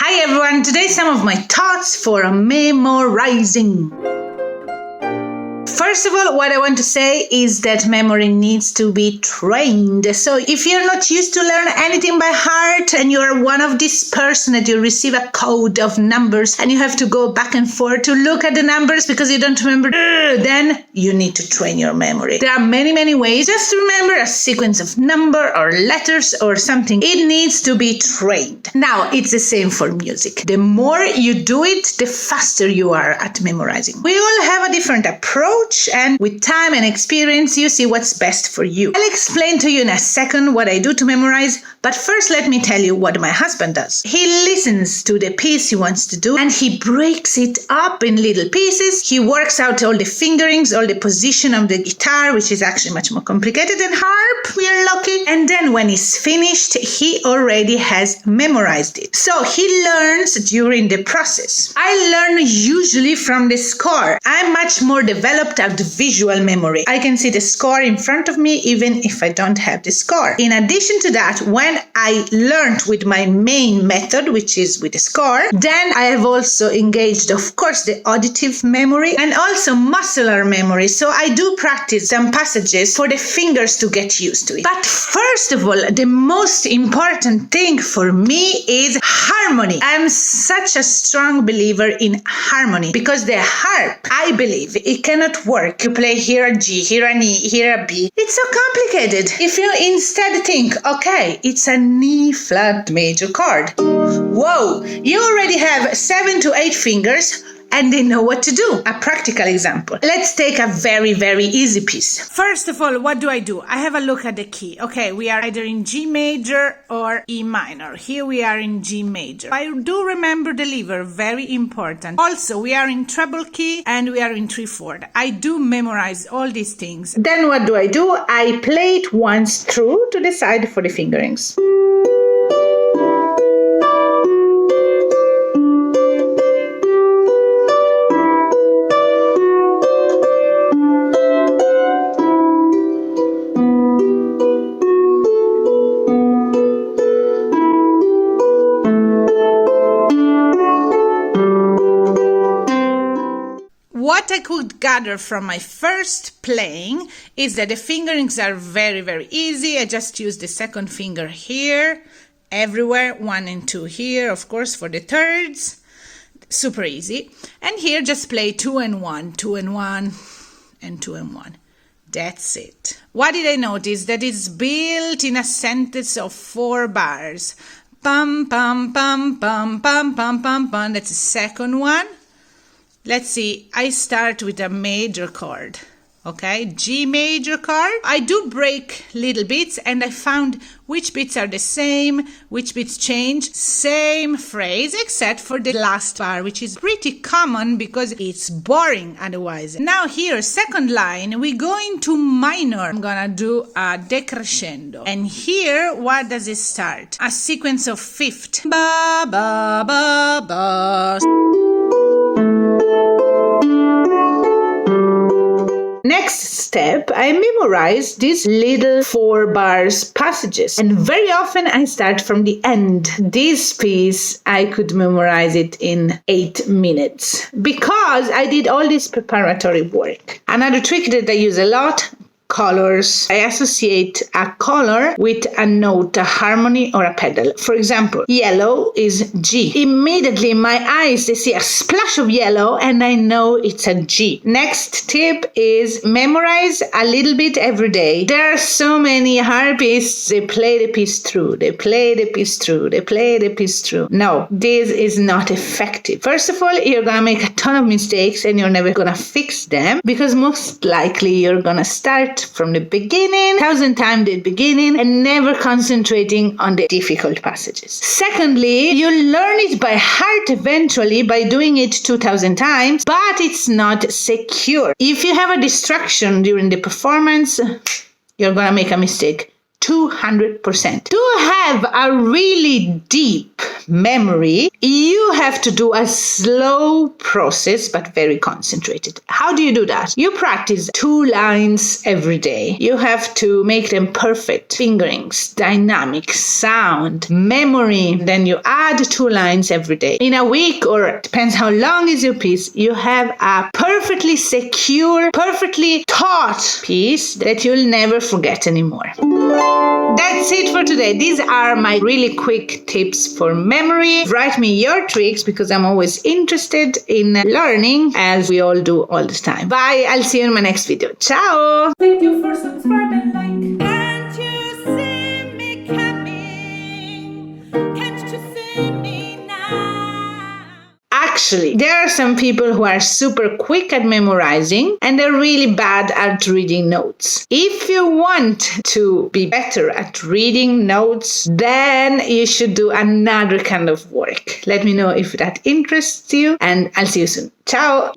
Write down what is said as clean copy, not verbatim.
Hi everyone, today some of my thoughts for memorizing. First of all, what I want to say is that memory needs to be trained. So if you're not used to learn anything by heart and you're one of these person that you receive a code of numbers and you have to go back and forth to look at the numbers because you don't remember, then you need to train your memory. There are many ways just to remember a sequence of number or letters or something. It needs to be trained. Now, it's the same for music. The more you do it, the faster you are at memorizing. We all have a different approach, and with time and experience, you see what's best for you. I'll explain to you in a second what I do to memorize, but first let me tell you what my husband does. He listens to the piece he wants to do, and he breaks it up in little pieces. He works out all the fingerings, all the position of the guitar, which is actually much more complicated than harp, we are lucky. And then when he's finished, he already has memorized it. So he learns during the process. I learn usually from the score. I'm much more developed at visual memory. I can see the score in front of me even if I don't have the score. In addition to that, when I learned with my main method, which is with the score, then I have also engaged, of course, the auditive memory and also muscular memory. So I do practice some passages for the fingers to get used to it. But first of all, the most important thing for me is harmony. I'm such a strong believer in harmony because the harp, I believe, it cannot work. You play here a G, here an E, here a B. It's so complicated. If you instead think, okay, it's an E flat major chord. Whoa, you already have 7 to 8 fingers and they know what to do. A practical example. Let's take a very easy piece. First of all, what do? I have a look at the key. Okay, we are either in G major or E minor. Here we are in G major. I do remember the lever, very important. Also, we are in treble key and we are in 3/4. I do memorize all these things. Then what do? I play it once through to decide for the fingerings. What I could gather from my first playing is that the fingerings are very easy. I just use the second finger here, everywhere, 1 and 2 here, of course, for the thirds. Super easy. And here just play 2 and 1, 2 and 1, and 2 and 1. That's it. What did I notice? That it's built in a sentence of 4 bars. Pum, pum, pum, pum, pum, pum, pum, pum. That's the second one. Let's see, I start with a major chord, okay, G major chord. I do break little bits and I found which bits are the same, which bits change, same phrase, except for the last bar, which is pretty common because it's boring otherwise. Now here, second line, we go into minor. I'm gonna do a decrescendo. And here, what does it start? A sequence of fifth. Ba, ba, ba, ba. Next step, I memorize these little 4 bars passages, and very often I start from the end. This piece, I could memorize it in 8 minutes because I did all this preparatory work. Another trick that I use a lot, colors. I associate a color with a note, a harmony, or a pedal. For example, yellow is G. Immediately my eyes, they see a splash of yellow and I know it's a G. Next tip is memorize a little bit every day. There are so many harpists, they play the piece through, they play the piece through, they play the piece through. No, this is not effective. First of all, you're gonna make a ton of mistakes and you're never gonna fix them because most likely you're gonna start from the beginning, 1,000 times the beginning, and never concentrating on the difficult passages. Secondly, you learn it by heart eventually by doing it 2,000 times, but it's not secure. If you have a distraction during the performance, you're gonna make a mistake. 200%. To have a really deep memory, you you have to do a slow process, but very concentrated. How do you do that? You practice 2 lines every day. You have to make them perfect. Fingerings, dynamic, sound, memory. Then you add 2 lines every day. In a week, or depends how long is your piece, you have a perfectly secure, perfectly taught piece that you'll never forget anymore. That's it for today. These are my really quick tips for memory. Write me your tricks because I'm always interested in learning, as we all do all the time. Bye. I'll see you in my next video. Ciao. Thank you for subscribing. Can't you see me coming? Can't you see me now? Actually, there are some people who are super quick at memorizing and they're really bad at reading notes. If you want to be better at reading notes, then you should do another kind of work. Let me know if that interests you, and I'll see you soon. Ciao!